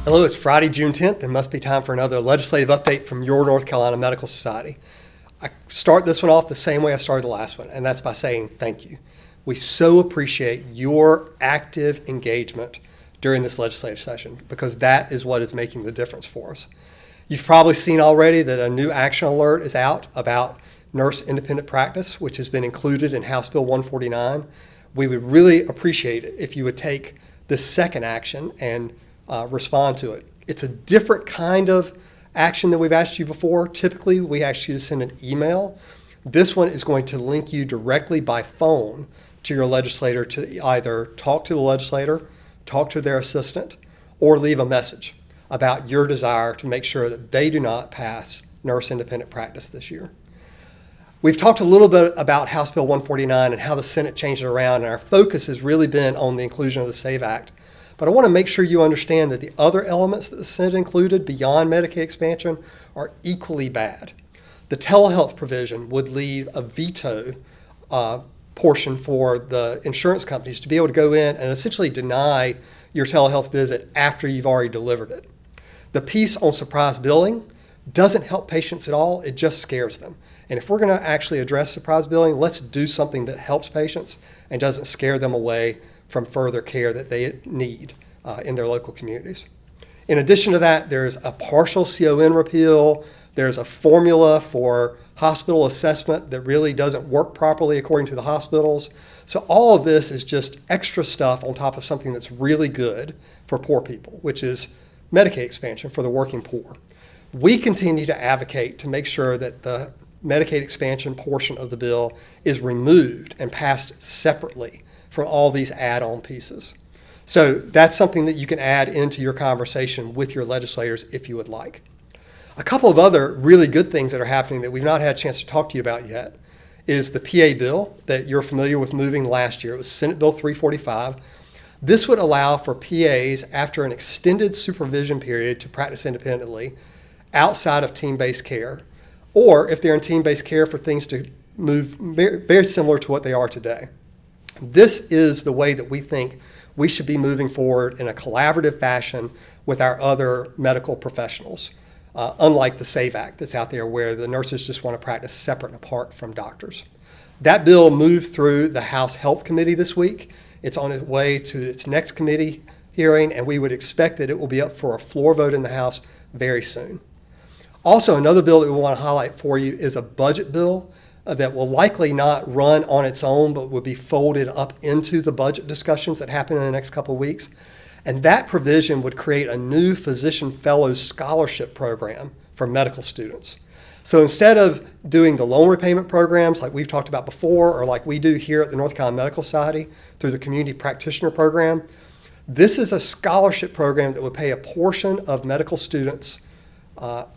Hello, it's Friday, June 10th, and must be time for another legislative update from your North Carolina Medical Society. I start this one off the same way I started the last one, and that's by saying thank you. We so appreciate your active engagement during this legislative session because that is what is making the difference for us. You've probably seen already that a new action alert is out about nurse independent practice, which has been included in House Bill 149. We would really appreciate it if you would take this second action and respond to it. It's a different kind of action than we've asked you before. Typically, we ask you to send an email. This one is going to link you directly by phone to your legislator to either talk to the legislator, talk to their assistant, or leave a message about your desire to make sure that they do not pass nurse independent practice this year. We've talked a little bit about House Bill 149 and how the Senate changed it around, and our focus has really been on the inclusion of the SAVE Act. But I want to make sure you understand that the other elements that the Senate included beyond Medicaid expansion are equally bad. The telehealth provision would leave a veto portion for the insurance companies to be able to go in and essentially deny your telehealth visit after you've already delivered it. The piece on surprise billing doesn't help patients at all. It just scares them. And if we're going to actually address surprise billing, let's do something that helps patients and doesn't scare them away from further care that they need in their local communities. In addition to that, there's a partial CON repeal. There's a formula for hospital assessment that really doesn't work properly according to the hospitals. So all of this is just extra stuff on top of something that's really good for poor people, which is Medicaid expansion for the working poor. We continue to advocate to make sure that the Medicaid expansion portion of the bill is removed and passed separately from all these add-on pieces. So that's something that you can add into your conversation with your legislators if you would like. A couple of other really good things that are happening that we've not had a chance to talk to you about yet is the PA bill that you're familiar with moving last year. It was Senate Bill 345. This would allow for PAs after an extended supervision period to practice independently outside of team-based care, or if they're in team-based care for things to move very similar to what they are today. This is the way that we think we should be moving forward in a collaborative fashion with our other medical professionals, unlike the SAVE Act that's out there where the nurses just want to practice separate and apart from doctors. That bill moved through the House Health Committee this week. It's on its way to its next committee hearing, and we would expect that it will be up for a floor vote in the House very soon. Also, another bill that we want to highlight for you is a budget bill that will likely not run on its own, but will be folded up into the budget discussions that happen in the next couple of weeks. And that provision would create a new Physician Fellows Scholarship Program for medical students. So instead of doing the loan repayment programs like we've talked about before, or like we do here at the North Carolina Medical Society through the Community Practitioner Program, this is a scholarship program that would pay a portion of medical students'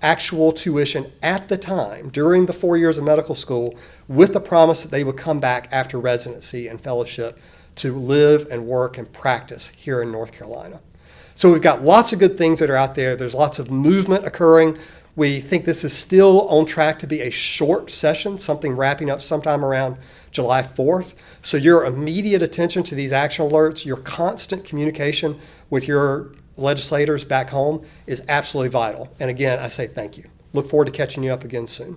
actual tuition at the time during the 4 years of medical school with the promise that they would come back after residency and fellowship to live and work and practice here in North Carolina. So we've got lots of good things that are out there. There's lots of movement occurring. We think this is still on track to be a short session, something wrapping up sometime around July 4th. So your immediate attention to these action alerts, your constant communication with your legislators back home is absolutely vital. And again, I say thank you. Look forward to catching you up again soon.